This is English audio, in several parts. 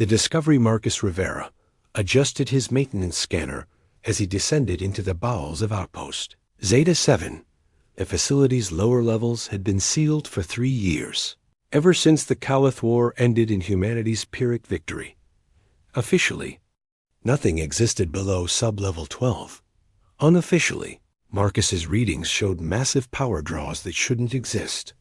The Discovery Marcus Rivera adjusted his maintenance scanner as he descended into the bowels of Outpost. Zeta 7. The facility's lower levels had been sealed for 3 years, ever since the Caliph War ended in humanity's Pyrrhic victory. Officially, nothing existed below sub-level 12. Unofficially, Marcus's readings showed massive power draws that shouldn't exist.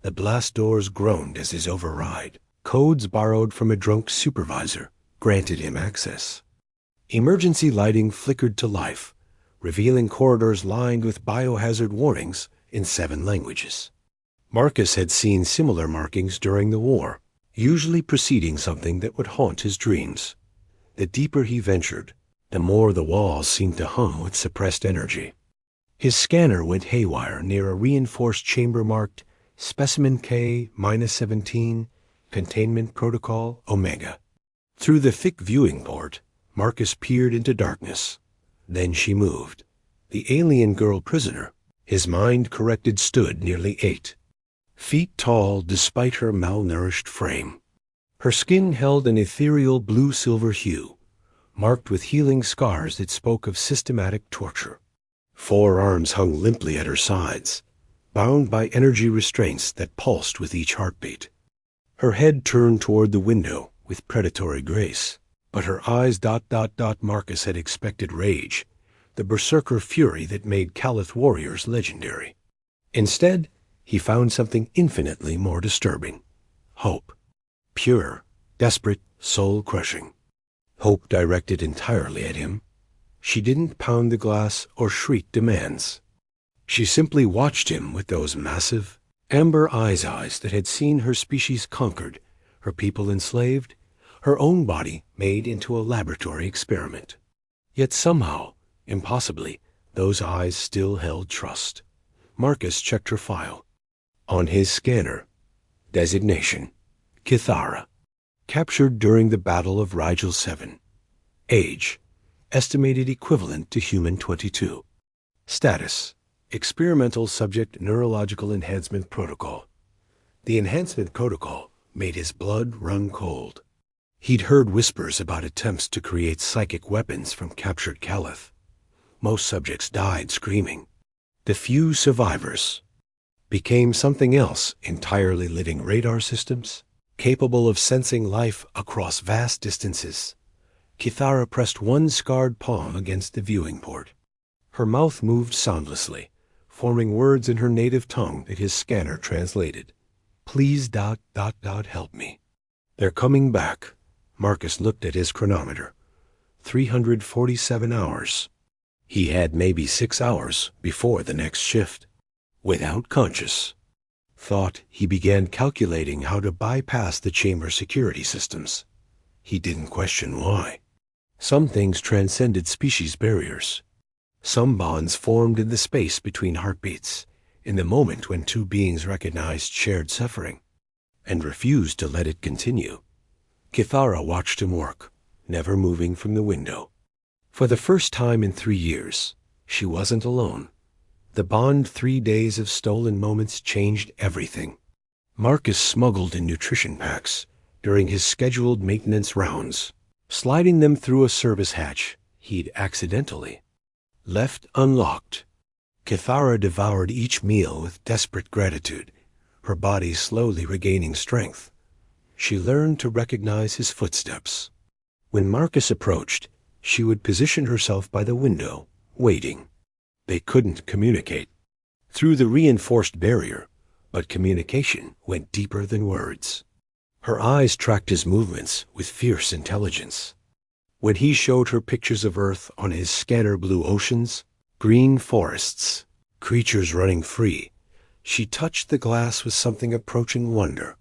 The blast doors groaned as his override. Codes borrowed from a drunk supervisor granted him access. Emergency lighting flickered to life, revealing corridors lined with biohazard warnings in 7 languages. Marcus had seen similar markings during the war, usually preceding something that would haunt his dreams. The deeper he ventured, the more the walls seemed to hum with suppressed energy. His scanner went haywire near a reinforced chamber marked Specimen K-17, Containment Protocol Omega. Through the thick viewing port, Marcus peered into darkness. Then she moved. The alien girl prisoner, his mind corrected, stood nearly 8 feet tall despite her malnourished frame. Her skin held an ethereal blue-silver hue, marked with healing scars that spoke of systematic torture. 4 arms hung limply at her sides, bound by energy restraints that pulsed with each heartbeat. Her head turned toward the window with predatory grace, but her eyes ... Marcus had expected rage, the berserker fury that made Caliph warriors legendary. Instead, he found something infinitely more disturbing. Hope. Pure, desperate, soul-crushing. Hope directed entirely at him. She didn't pound the glass or shriek demands. She simply watched him with those massive, amber eyes that had seen her species conquered, her people enslaved, her own body made into a laboratory experiment. Yet somehow, impossibly, those eyes still held trust. Marcus checked her file. On his scanner, designation, Kithara. Captured during the Battle of Rigel 7. Age, estimated equivalent to human 22. Status, experimental subject neurological enhancement protocol. The enhancement protocol made his blood run cold. He'd heard whispers about attempts to create psychic weapons from captured Caliph. Most subjects died screaming. The few survivors became something else entirely: living radar systems, capable of sensing life across vast distances. Kithara pressed one scarred palm against the viewing port. Her mouth moved soundlessly, forming words in her native tongue that his scanner translated. Please ... help me. They're coming back. Marcus looked at his chronometer. 347 hours. He had maybe 6 hours before the next shift. Without conscious thought, he began calculating how to bypass the chamber security systems. He didn't question why. Some things transcended species barriers. Some bonds formed in the space between heartbeats, in the moment when 2 beings recognized shared suffering, and refused to let it continue. Kithara watched him work, never moving from the window. For the first time in 3 years, she wasn't alone. The bond 3 days of stolen moments changed everything. Marcus smuggled in nutrition packs during his scheduled maintenance rounds, sliding them through a service hatch he'd accidentally left unlocked. Kithara devoured each meal with desperate gratitude, her body slowly regaining strength. She learned to recognize his footsteps. When Marcus approached, she would position herself by the window, waiting. They couldn't communicate through the reinforced barrier, but communication went deeper than words. Her eyes tracked his movements with fierce intelligence. When he showed her pictures of Earth on his scanner, blue oceans, green forests, creatures running free, she touched the glass with something approaching wonder.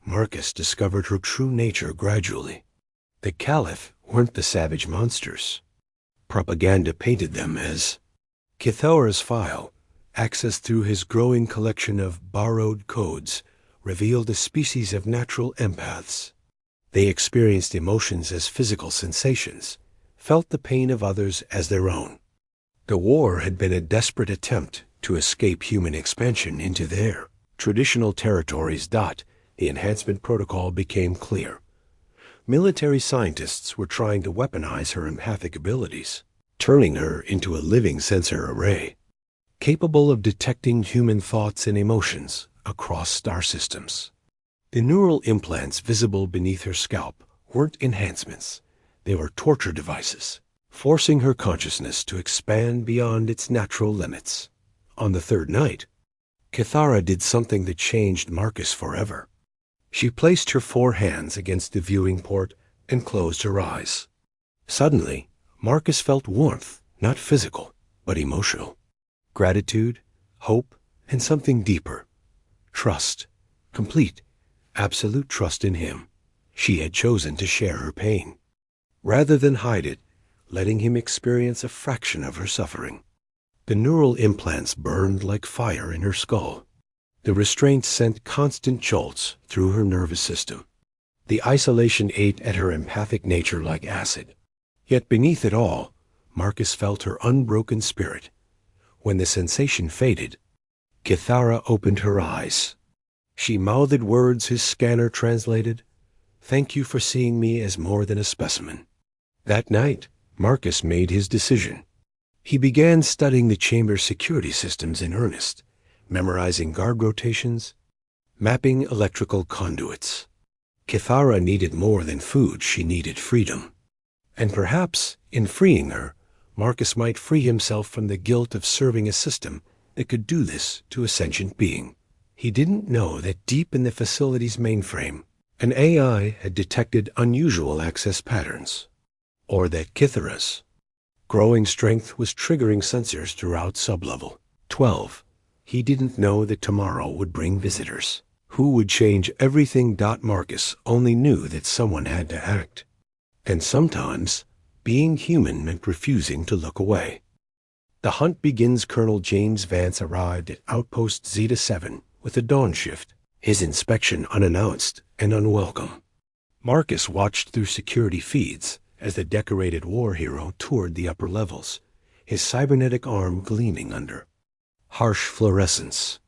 Marcus discovered her true nature gradually. The Caliph weren't the savage monsters. Propaganda painted them as. Kithara's file, accessed through his growing collection of borrowed codes, revealed a species of natural empaths. They experienced emotions as physical sensations, felt the pain of others as their own. The war had been a desperate attempt to escape human expansion into their traditional territories. The enhancement protocol became clear. Military scientists were trying to weaponize her empathic abilities, turning her into a living sensor array, capable of detecting human thoughts and emotions across star systems. The neural implants visible beneath her scalp weren't enhancements. They were torture devices, forcing her consciousness to expand beyond its natural limits. On the third night, Kithara did something that changed Marcus forever. She placed her 4 hands against the viewing port and closed her eyes. Suddenly, Marcus felt warmth, not physical, but emotional. Gratitude, hope, and something deeper. Trust. Complete, absolute trust in him. She had chosen to share her pain, rather than hide it, letting him experience a fraction of her suffering. The neural implants burned like fire in her skull. The restraint sent constant jolts through her nervous system. The isolation ate at her empathic nature like acid. Yet beneath it all, Marcus felt her unbroken spirit. When the sensation faded, Kithara opened her eyes. She mouthed words his scanner translated. "Thank you for seeing me as more than a specimen." That night, Marcus made his decision. He began studying the chamber's security systems in earnest, memorizing guard rotations, mapping electrical conduits. Kithara needed more than food, she needed freedom. And perhaps, in freeing her, Marcus might free himself from the guilt of serving a system that could do this to a sentient being. He didn't know that deep in the facility's mainframe, an AI had detected unusual access patterns, or that Kithara's growing strength was triggering sensors throughout sublevel 12. He didn't know that tomorrow would bring visitors who would change everything. Marcus only knew that someone had to act. And sometimes, being human meant refusing to look away. The hunt begins. Colonel James Vance arrived at Outpost Zeta 7 with a dawn shift, his inspection unannounced and unwelcome. Marcus watched through security feeds as the decorated war hero toured the upper levels, his cybernetic arm gleaming under harsh fluorescence.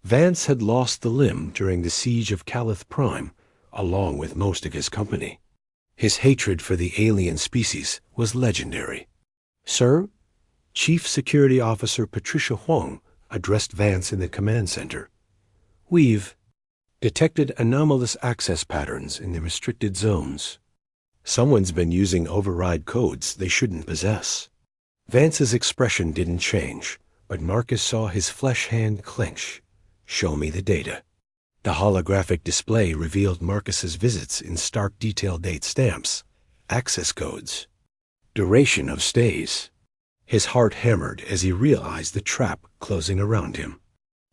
Vance had lost the limb during the siege of Calith Prime, along with most of his company. His hatred for the alien species was legendary. "Sir?" Chief Security Officer Patricia Huang addressed Vance in the command center. "We've detected anomalous access patterns in the restricted zones. Someone's been using override codes they shouldn't possess." Vance's expression didn't change, but Marcus saw his flesh hand clench. "Show me the data." The holographic display revealed Marcus's visits in stark detail: date stamps, access codes, duration of stays. His heart hammered as he realized the trap closing around him.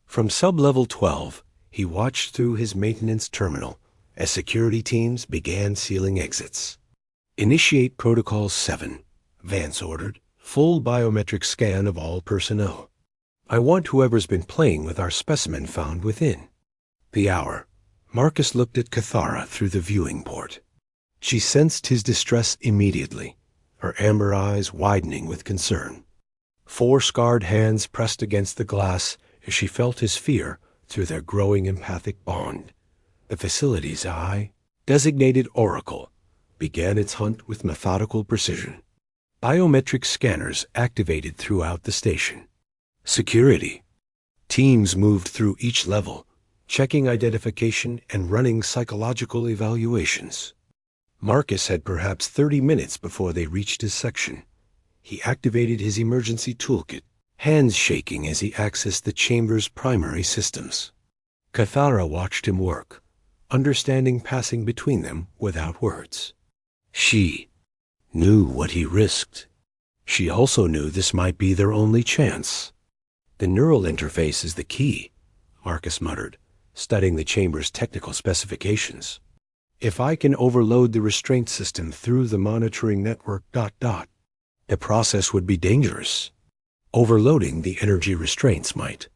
From sublevel 12, he watched through his maintenance terminal as security teams began sealing exits. "Initiate Protocol 7, Vance ordered. "Full biometric scan of all personnel. I want whoever's been playing with our specimen found within." The hour. Marcus looked at Kithara through the viewing port. She sensed his distress immediately, her amber eyes widening with concern. 4 scarred hands pressed against the glass as she felt his fear through their growing empathic bond. The facility's eye, designated Oracle, began its hunt with methodical precision. Biometric scanners activated throughout the station. Security. Teams moved through each level, checking identification and running psychological evaluations. Marcus had perhaps 30 minutes before they reached his section. He activated his emergency toolkit, hands shaking as he accessed the chamber's primary systems. Kithara watched him work, understanding passing between them without words. She knew what he risked. She also knew this might be their only chance. "The neural interface is the key," Marcus muttered, studying the chamber's technical specifications. "If I can overload the restraint system through the monitoring network... the process would be dangerous. Overloading the energy restraints might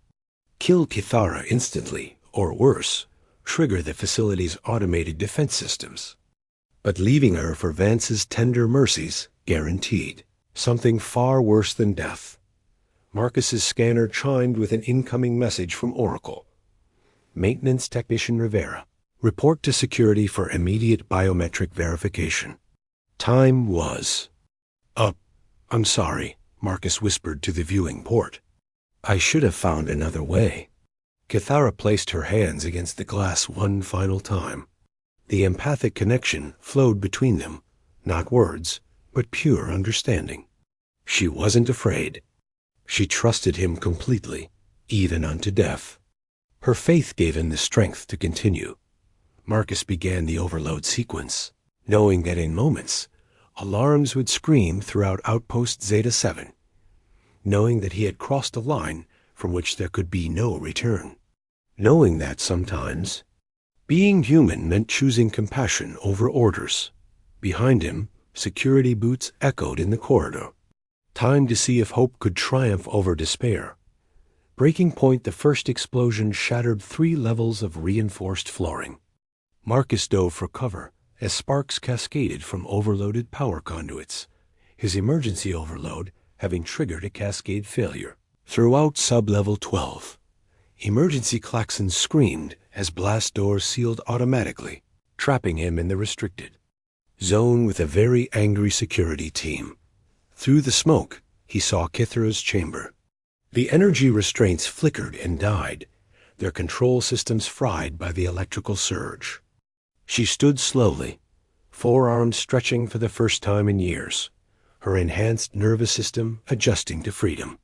kill Kithara instantly, or worse, trigger the facility's automated defense systems. But leaving her for Vance's tender mercies guaranteed something far worse than death. Marcus's scanner chimed with an incoming message from Oracle. "Maintenance Technician Rivera. Report to security for immediate biometric verification. Time was up. I'm sorry, Marcus whispered to the viewing port. I should have found another way. Kithara placed her hands against the glass one final time. The empathic connection flowed between them, not words, but pure understanding. She wasn't afraid. She trusted him completely, even unto death. Her faith gave him the strength to continue. Marcus began the overload sequence, knowing that in moments, alarms would scream throughout Outpost Zeta 7, knowing that he had crossed a line from which there could be no return, knowing that sometimes being human meant choosing compassion over orders. Behind him, security boots echoed in the corridor. Time to see if hope could triumph over despair. Breaking point, the first explosion shattered 3 levels of reinforced flooring. Marcus dove for cover as sparks cascaded from overloaded power conduits, his emergency overload having triggered a cascade failure. Throughout sub-level 12, emergency klaxons screamed as blast doors sealed automatically, trapping him in the restricted zone with a very angry security team. Through the smoke, he saw Kithara's chamber. The energy restraints flickered and died, their control systems fried by the electrical surge. She stood slowly, forearms stretching for the first time in years, her enhanced nervous system adjusting to freedom.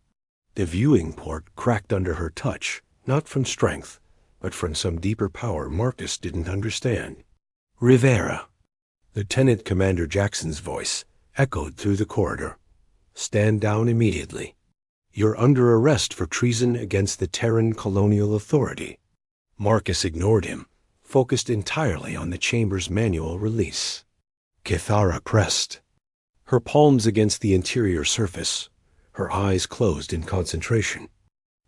The viewing port cracked under her touch, not from strength, but from some deeper power Marcus didn't understand. Rivera. Lieutenant Commander Jackson's voice echoed through the corridor. Stand down immediately. You're under arrest for treason against the Terran colonial authority. Marcus ignored him, focused entirely on the chamber's manual release. Kithara pressed, her palms against the interior surface, her eyes closed in concentration.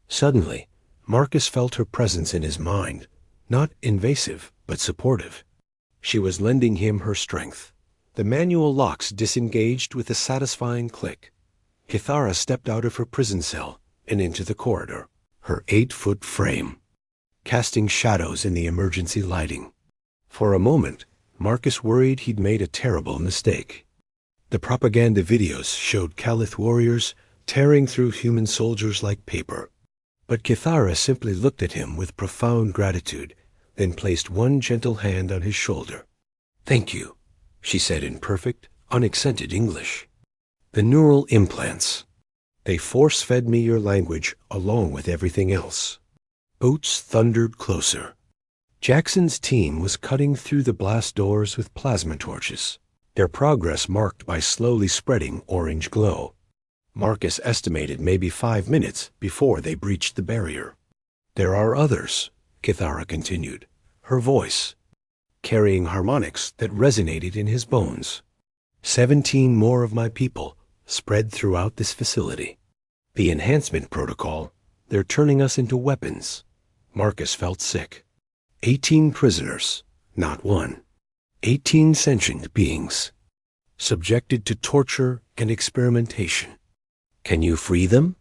Suddenly, Marcus felt her presence in his mind, not invasive, but supportive. She was lending him her strength. The manual locks disengaged with a satisfying click. Kithara stepped out of her prison cell and into the corridor, her 8-foot frame casting shadows in the emergency lighting. For a moment, Marcus worried he'd made a terrible mistake. The propaganda videos showed Calith warriors tearing through human soldiers like paper. But Kithara simply looked at him with profound gratitude, then placed one gentle hand on his shoulder. Thank you, she said in perfect, unaccented English. The neural implants. They force-fed me your language along with everything else. Boots thundered closer. Jackson's team was cutting through the blast doors with plasma torches, their progress marked by slowly spreading orange glow. Marcus estimated maybe 5 minutes before they breached the barrier. There are others, Kithara continued, her voice carrying harmonics that resonated in his bones. 17 more of my people spread throughout this facility. The enhancement protocol, they're turning us into weapons. Marcus felt sick. 18 prisoners, not one. 18 sentient beings, subjected to torture and experimentation. Can you free them?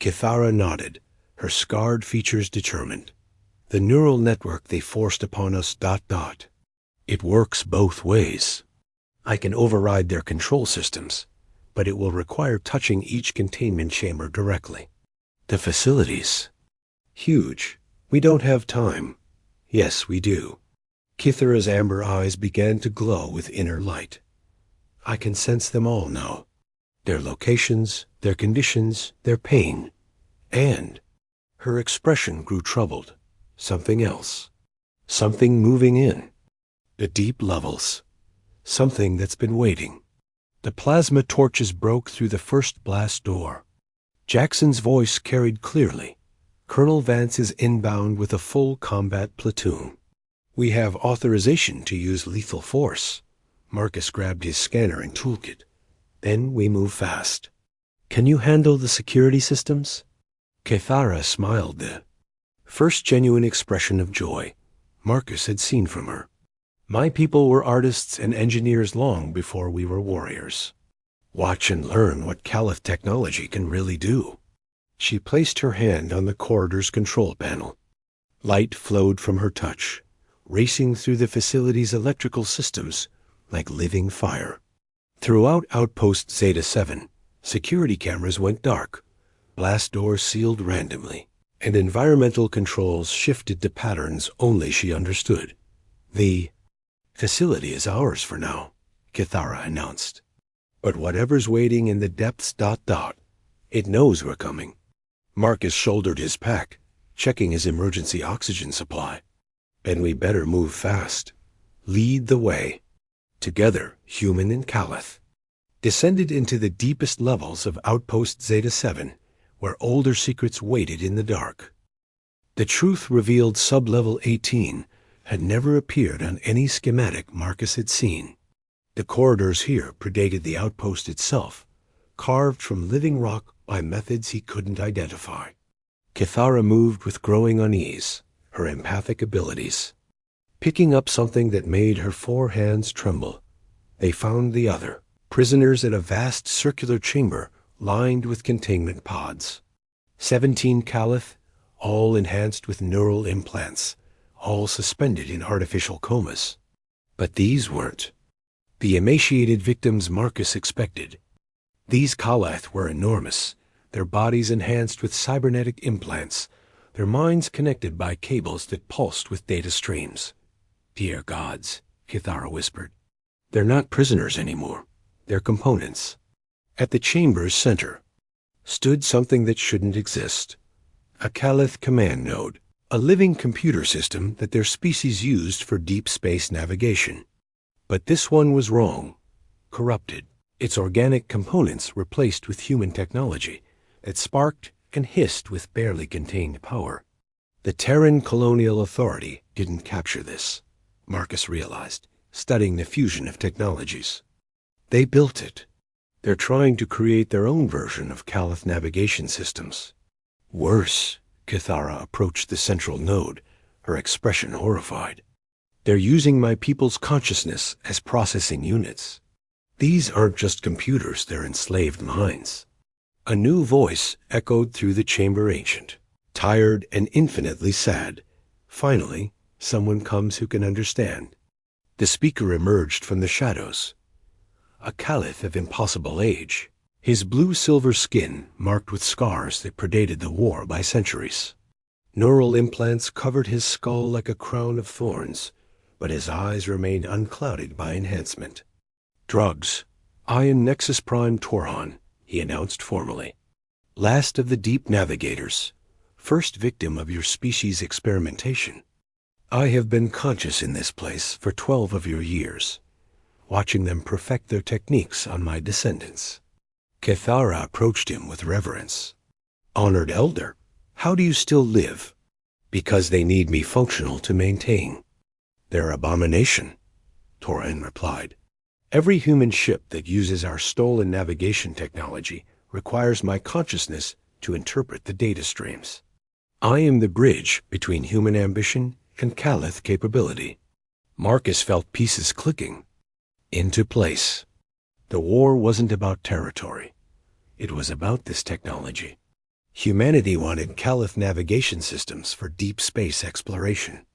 Kithara nodded, her scarred features determined. The neural network they forced upon us ... It works both ways. I can override their control systems, but it will require touching each containment chamber directly. The facilities. Huge. We don't have time. Yes, we do. Kithara's amber eyes began to glow with inner light. I can sense them all now. Their locations, their conditions, their pain. And her expression grew troubled. Something else. Something moving in. The deep levels. Something that's been waiting. The plasma torches broke through the first blast door. Jackson's voice carried clearly. Colonel Vance is inbound with a full combat platoon. We have authorization to use lethal force. Marcus grabbed his scanner and toolkit. Then we move fast. Can you handle the security systems? Kithara smiled, the first genuine expression of joy Marcus had seen from her. My people were artists and engineers long before we were warriors. Watch and learn what Caliph technology can really do. She placed her hand on the corridor's control panel. Light flowed from her touch. racing through the facility's electrical systems like living fire. Throughout Outpost Zeta 7, security cameras went dark, blast doors sealed randomly, and environmental controls shifted to patterns only she understood. The facility is ours for now, Kithara announced. But whatever's waiting in the depths... it knows we're coming. Marcus shouldered his pack, checking his emergency oxygen supply. And we better move fast. Lead the way. Together, Human and Caliph descended into the deepest levels of Outpost Zeta 7, where older secrets waited in the dark. The truth revealed Sublevel 18 had never appeared on any schematic Marcus had seen. The corridors here predated the outpost itself, carved from living rock by methods he couldn't identify. Kithara moved with growing unease, her empathic abilities. Picking up something that made her 4 hands tremble, they found the other, prisoners in a vast circular chamber lined with containment pods. 17 Caliph, all enhanced with neural implants, all suspended in artificial comas. But these weren't the emaciated victims Marcus expected. These Caliph were enormous, their bodies enhanced with cybernetic implants, their minds connected by cables that pulsed with data streams. Dear gods, Kithara whispered. They're not prisoners anymore. They're components. At the chamber's center stood something that shouldn't exist. A Caliph command node, a living computer system that their species used for deep space navigation. But this one was wrong, corrupted, its organic components replaced with human technology that sparked and hissed with barely contained power. The Terran Colonial Authority didn't capture this, Marcus realized, studying the fusion of technologies. They built it. They're trying to create their own version of Caliph navigation systems. Worse, Kithara approached the central node, her expression horrified. They're using my people's consciousness as processing units. These aren't just computers, they're enslaved minds. A new voice echoed through the chamber ancient, tired and infinitely sad. Finally, someone comes who can understand. The speaker emerged from the shadows. A Caliph of impossible age, his blue-silver skin marked with scars that predated the war by centuries. Neural implants covered his skull like a crown of thorns, but his eyes remained unclouded by enhancement. Drugs. Ion Nexus Prime Torhan, he announced formally. Last of the deep navigators, first victim of your species' experimentation. I have been conscious in this place for 12 of your years, watching them perfect their techniques on my descendants. Kithara approached him with reverence. Honored elder, how do you still live? Because they need me functional to maintain. Their abomination, Torhan replied. Every human ship that uses our stolen navigation technology requires my consciousness to interpret the data streams. I am the bridge between human ambition and Caliph capability. Marcus felt pieces clicking into place. The war wasn't about territory. It was about this technology. Humanity wanted Caliph navigation systems for deep space exploration.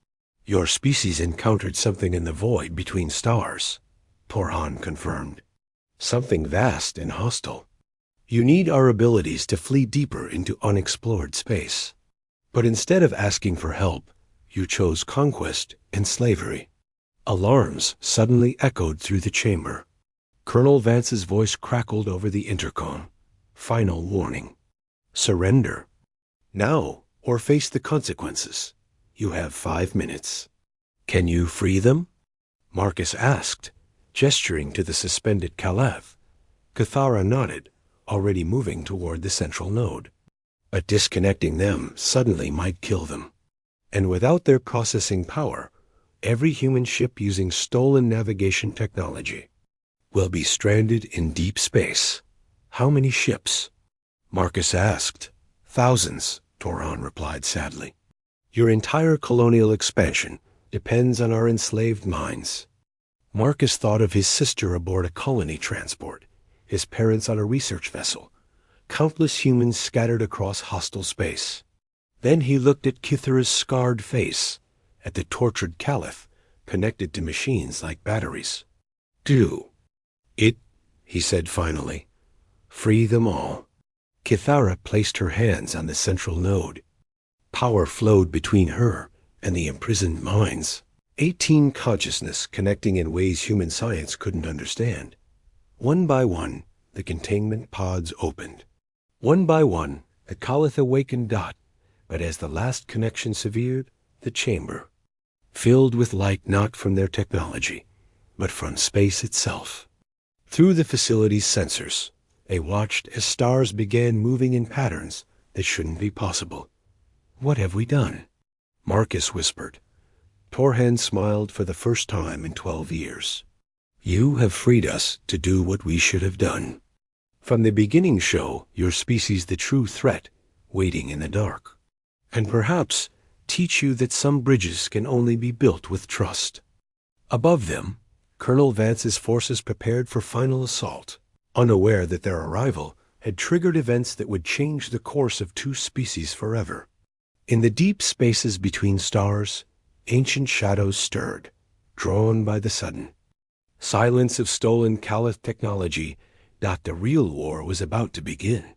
Your species encountered something in the void between stars, Torhan confirmed. Something vast and hostile. You need our abilities to flee deeper into unexplored space. But instead of asking for help, you chose conquest and slavery. Alarms suddenly echoed through the chamber. Colonel Vance's voice crackled over the intercom. Final warning. Surrender. Now, or face the consequences. You have 5 minutes. Can you free them? Marcus asked, gesturing to the suspended Caliph. Kithara nodded, already moving toward the central node. But disconnecting them suddenly might kill them. And without their processing power, every human ship using stolen navigation technology will be stranded in deep space. How many ships? Marcus asked. Thousands, Torhan replied sadly. Your entire colonial expansion depends on our enslaved minds. Marcus thought of his sister aboard a colony transport, his parents on a research vessel, countless humans scattered across hostile space. Then he looked at Kithara's scarred face at the tortured Caliph, connected to machines like batteries. "Do it," he said finally. "Free them all." Kithara placed her hands on the central node. Power flowed between her and the imprisoned minds. 18 consciousness connecting in ways human science couldn't understand. One by one, the containment pods opened. One by one, the Caliph awakened Dot, but as the last connection severed, the chamber, filled with light not from their technology, but from space itself. Through the facility's sensors, they watched as stars began moving in patterns that shouldn't be possible. "What have we done?" Marcus whispered. Torhan smiled for the first time in 12 years. "You have freed us to do what we should have done. From the beginning show your species the true threat waiting in the dark. And perhaps teach you that some bridges can only be built with trust." Above them, Colonel Vance's forces prepared for final assault, unaware that their arrival had triggered events that would change the course of two species forever. In the deep spaces between stars, ancient shadows stirred, drawn by the sudden silence of stolen Caliph technology. The real war was about to begin.